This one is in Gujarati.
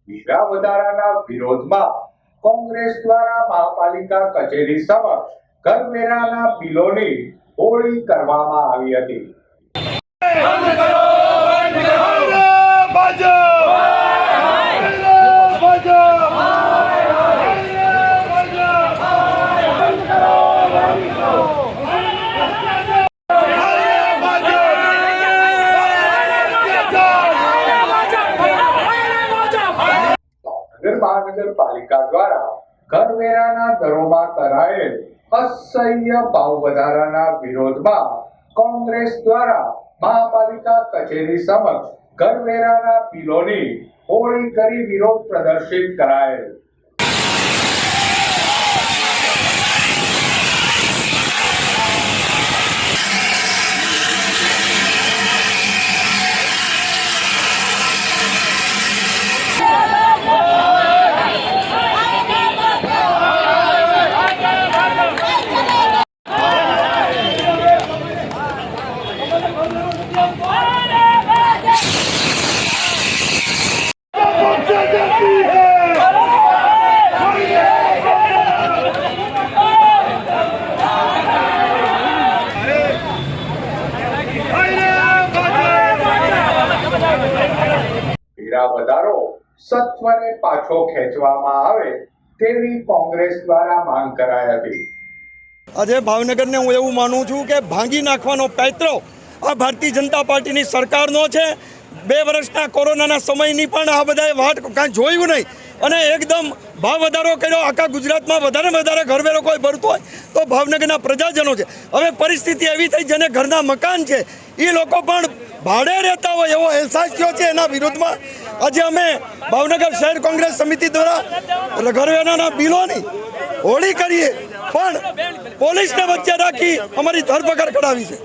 વેરા વધારાના વિરોધમાં કોંગ્રેસ દ્વારા મહાપાલિકા કચેરી સમક્ષ કરવેરાના બિલોની હોળી કરવામાં આવી હતી। મહાનગરપાલિકા દ્વારા કરવેરાના દરોમાં કરાયેલ અસહ્ય ભાવ વધારાના વિરોધમાં કોંગ્રેસ દ્વારા મહાપાલિકા કચેરી સમક્ષ કરવેરાના બિલોની હોળી કરી વિરોધ પ્રદર્શિત કરાયેલ। વેરા વધારો સત્વરે પાછો ખેંચવામાં આવે તેવી કોંગ્રેસ દ્વારા માંગ કરાઈ હતી। આજે ભાવનગરને હું એવું માનું છું કે ભાંગી નાખવાનો પ્રયત્ન આ ભારતીય જનતા પાર્ટીની સરકારનો છે। 2 વર્ષના કોરોનાના સમયની પણ આ બધાએ વાટ કાંઈ જોયું નહીં અને એકદમ ભાવ વધારો કર્યો। આખા ગુજરાતમાં વધારે ઘરવેરો કોઈ ભરતો હોય તો ભાવનગરના પ્રજાજનો છે। હવે પરિસ્થિતિ એવી થઈ જેને ઘરના મકાન છે એ લોકો પણ ભાડે રહેતા હોય એવો અહેસાસ થયો છે। એના વિરોધમાં આજે અમે ભાવનગર શહેર કોંગ્રેસ સમિતિ દ્વારા ઘરવેરાના બિલોની હોળી કરીએ પણ પોલીસને વચ્ચે રાખી અમારી ધરપકડ કરાવી છે।